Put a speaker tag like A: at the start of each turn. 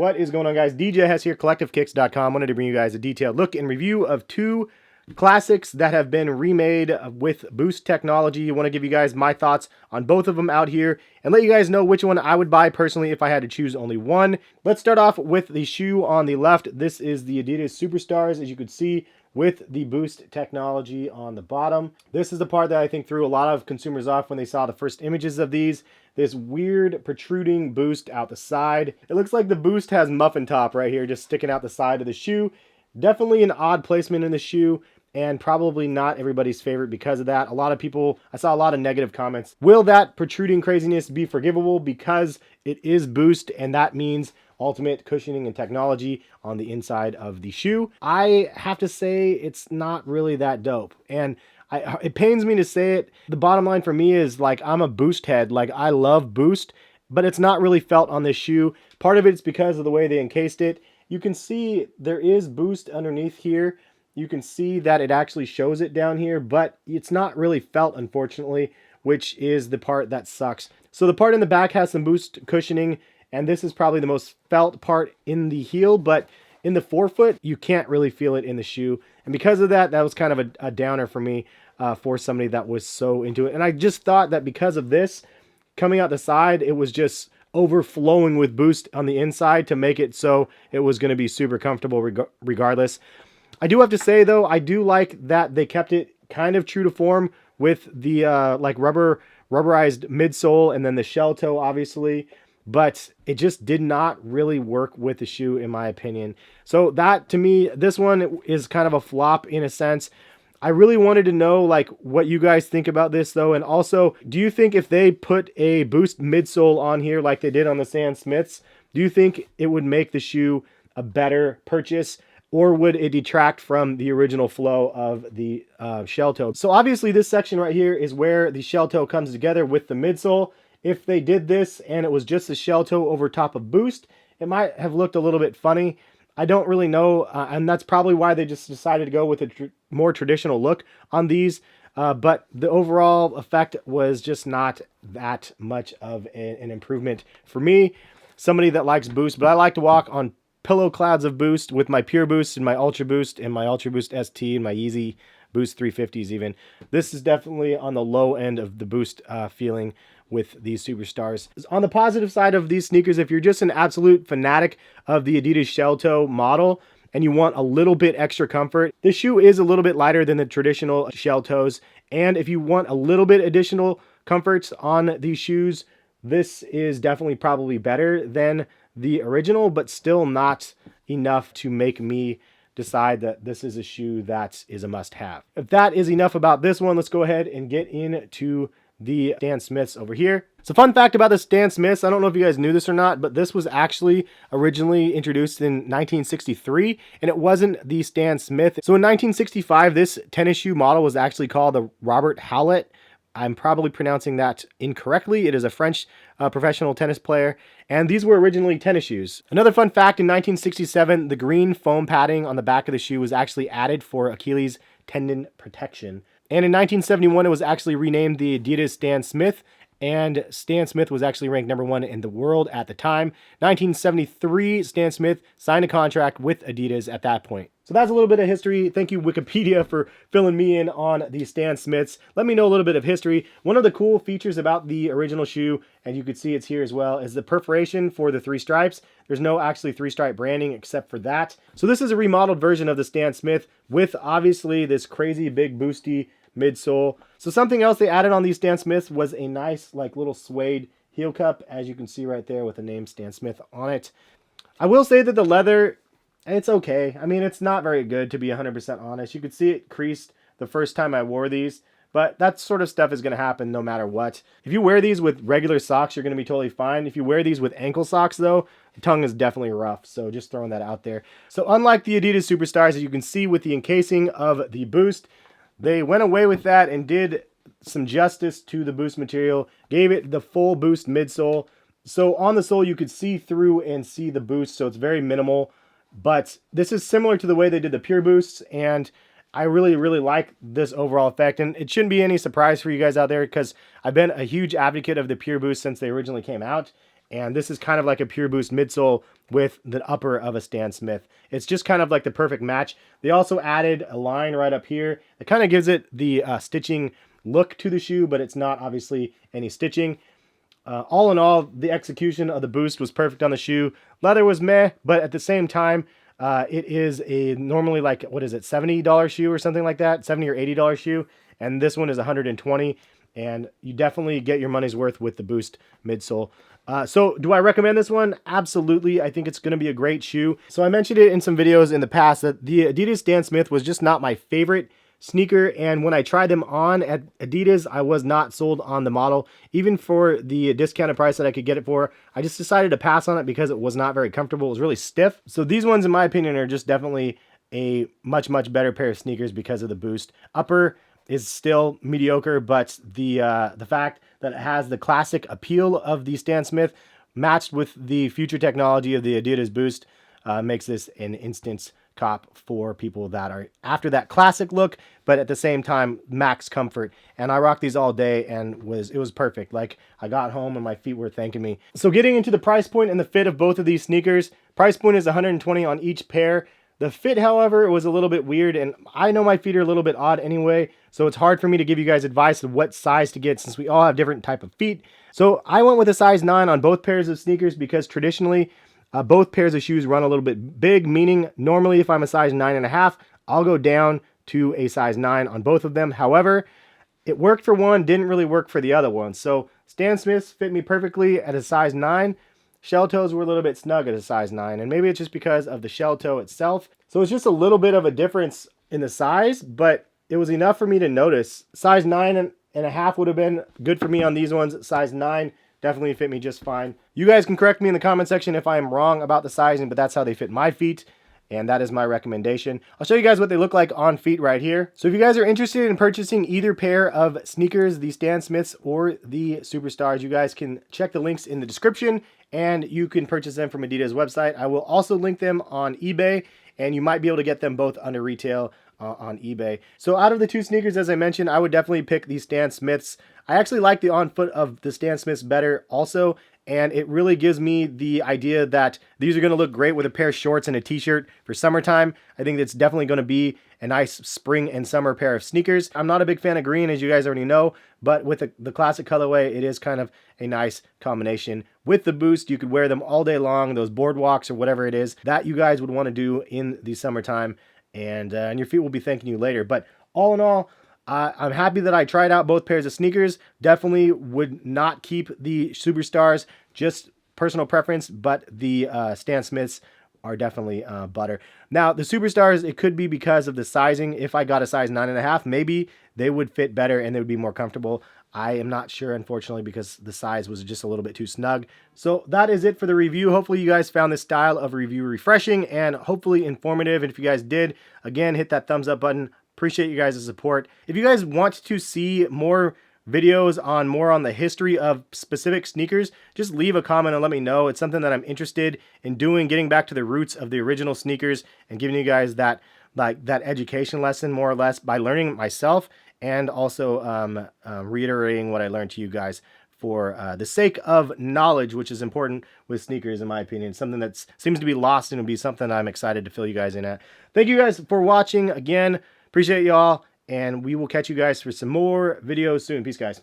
A: What is going on, guys? DJ Hess here, CollectiveKicks.com. Wanted to bring you guys a detailed look and review of two classics that have been remade with Boost technology. I want to give you guys my thoughts on both of them out here and let you guys know which one I would buy personally if I had to choose only one. Let's start off with the shoe on the left. This is the Adidas Superstars, as you can see, with the Boost technology on the bottom. This is the part that I think threw a lot of consumers off when they saw the first images of these. This weird protruding Boost out the side. It looks like the Boost has muffin top right here, just sticking out the side of the shoe. Definitely an odd placement in the shoe, and probably not everybody's favorite because of that. I saw a lot of negative comments. Will that protruding craziness be forgivable because it is Boost, and that means ultimate cushioning and technology on the inside of the shoe? I have to say it's not really that dope, and it pains me to say it. The bottom line for me is, like, I'm a Boost head. Like, I love Boost, but it's not really felt on this shoe. Part of it's because of the way they encased it. You can see there is Boost underneath here. You can see that it actually shows it down here, but it's not really felt, unfortunately, which is the part that sucks. So the part in the back has some Boost cushioning, and this is probably the most felt part in the heel, but in the forefoot, you can't really feel it in the shoe. And because of that, that was kind of a downer for me, for somebody that was so into it. And I just thought that because of this, coming out the side, it was just overflowing with Boost on the inside to make it so it was going to be super comfortable regardless. I do have to say, though, I do like that they kept it kind of true to form with the like rubberized midsole and then the shell toe, obviously. But it just did not really work with the shoe, in my opinion. So that, to me, this one is kind of a flop in a sense. I really wanted to know, like, what you guys think about this, though. And also, do you think if they put a Boost midsole on here like they did on the Stan Smiths, do you think it would make the shoe a better purchase? Or would it detract from the original flow of the shell toe? So obviously this section right here is where the shell toe comes together with the midsole. If they did this and it was just a shell toe over top of Boost, it might have looked a little bit funny. I don't really know, and that's probably why they just decided to go with a more traditional look on these. But the overall effect was just not that much of an improvement for me. Somebody that likes Boost, but I like to walk on pillow clouds of Boost with my Pure Boost and my Ultra Boost and my Ultra Boost ST and my Yeezy Boost 350s even. This is definitely on the low end of the Boost feeling with these Superstars. On the positive side of these sneakers, if you're just an absolute fanatic of the Adidas shell toe model and you want a little bit extra comfort, this shoe is a little bit lighter than the traditional shell toes. And if you want a little bit additional comforts on these shoes, this is definitely probably better than the original, but still not enough to make me decide that this is a shoe that is a must-have. If that is enough about this one, let's go ahead and get into the Stan Smiths over here. So fun fact about the Stan Smiths, I don't know if you guys knew this or not, but this was actually originally introduced in 1963, and it wasn't the Stan Smith. So in 1965, this tennis shoe model was actually called the Robert Howlett. I'm probably pronouncing that incorrectly. It is a French professional tennis player, and these were originally tennis shoes. Another fun fact, in 1967, the green foam padding on the back of the shoe was actually added for Achilles tendon protection. And in 1971, it was actually renamed the Adidas Stan Smith, and Stan Smith was actually ranked #1 in the world at the time. 1973, Stan Smith signed a contract with Adidas at that point. So that's a little bit of history. Thank you, Wikipedia, for filling me in on the Stan Smiths. Let me know a little bit of history. One of the cool features about the original shoe, and you can see it's here as well, is the perforation for the 3 stripes. There's no actually 3-stripe branding except for that. So this is a remodeled version of the Stan Smith with obviously this crazy big boosty midsole. So something else they added on these Stan Smiths was a nice, like, little suede heel cup, as you can see right there with the name Stan Smith on it. I will say that the leather, it's okay. I mean, it's not very good, to be 100% honest. You could see it creased the first time I wore these, but that sort of stuff is going to happen no matter what. If you wear these with regular socks, you're going to be totally fine. If you wear these with ankle socks, though, the tongue is definitely rough, so just throwing that out there. So unlike the Adidas Superstars, as you can see with the encasing of the Boost, they went away with that and did some justice to the Boost material, gave it the full Boost midsole. So on the sole, you could see through and see the Boost, so it's very minimal. But this is similar to the way they did the Pure Boosts, and I really, really like this overall effect. And it shouldn't be any surprise for you guys out there because I've been a huge advocate of the Pure Boost since they originally came out. and this is kind of like a pure boost midsole with the upper of a Stan Smith. It's just kind of like the perfect match. They also added a line right up here. It kind of gives it the stitching look to the shoe, but it's not obviously any stitching. All in all, the execution of the boost was perfect on the shoe. Leather was meh, but at the same time, it is a normally like, what is it, $70 shoe or something like that, $70 or $80 shoe, and this one is $120, and you definitely get your money's worth with the boost midsole. So do I recommend this one? Absolutely. I think it's going to be a great shoe. So I mentioned it in some videos in the past that the Adidas Stan Smith was just not my favorite sneaker, and when I tried them on at Adidas, I was not sold on the model. Even for the discounted price that I could get it for, I just decided to pass on it because it was not very comfortable. It was really stiff. So these ones, in my opinion, are just definitely a much better pair of sneakers because of the boost. Upper is still mediocre, but the fact that it has the classic appeal of the Stan Smith matched with the future technology of the Adidas Boost makes this an instant cop for people that are after that classic look, but at the same time max comfort. And I rocked these all day, and it was perfect. Like, I got home and my feet were thanking me. So getting into the price point and the fit of both of these sneakers, price point is $120 on each pair. The fit, however, was a little bit weird, and I know my feet are a little bit odd anyway, so it's hard for me to give you guys advice of what size to get since we all have different type of feet. So I went with a size 9 on both pairs of sneakers because traditionally both pairs of shoes run a little bit big, meaning normally if I'm a size 9.5, I'll go down to a size 9 on both of them. However, it worked for one, didn't really work for the other one. So Stan Smiths fit me perfectly at a size 9. Shell toes were a little bit snug at a size 9, and maybe it's just because of the shell toe itself. So it's just a little bit of a difference in the size, but it was enough for me to notice. Size 9.5 would have been good for me on these ones. Size 9 definitely fit me just fine. You guys can correct me in the comment section if I am wrong about the sizing, but that's how they fit my feet, and that is my recommendation. I'll show you guys what they look like on feet right here. So if you guys are interested in purchasing either pair of sneakers, the Stan Smiths or the Superstars, you guys can check the links in the description, and you can purchase them from Adidas website. I will also link them on eBay, and you might be able to get them both under retail on eBay. So out of the two sneakers, as I mentioned, I would definitely pick the Stan Smiths. I actually like the on foot of the Stan Smiths better also, and it really gives me the idea that these are going to look great with a pair of shorts and a t-shirt for summertime. I think that's definitely going to be a nice spring and summer pair of sneakers. I'm not a big fan of green, as you guys already know, but with the classic colorway, it is kind of a nice combination. With the boost, you could wear them all day long, those boardwalks or whatever it is that you guys would want to do in the summertime, and your feet will be thanking you later. But all in all, I'm happy that I tried out both pairs of sneakers. Definitely would not keep the Superstars, just personal preference, but the Stan Smiths are definitely butter. Now, the Superstars, it could be because of the sizing. If I got a size 9.5, maybe they would fit better and they would be more comfortable. I am not sure, unfortunately, because the size was just a little bit too snug. So that is it for the review. Hopefully you guys found this style of review refreshing and hopefully informative. And if you guys did, again, hit that thumbs up button. Appreciate you guys' support. If you guys want to see more videos on the history of specific sneakers, just leave a comment and let me know. It's something that I'm interested in doing, getting back to the roots of the original sneakers and giving you guys that education lesson more or less by learning it myself, and also reiterating what I learned to you guys for the sake of knowledge, which is important with sneakers, in my opinion. Something that seems to be lost, and it'll be something I'm excited to fill you guys in at. Thank you guys for watching again. Appreciate y'all, and we will catch you guys for some more videos soon. Peace, guys.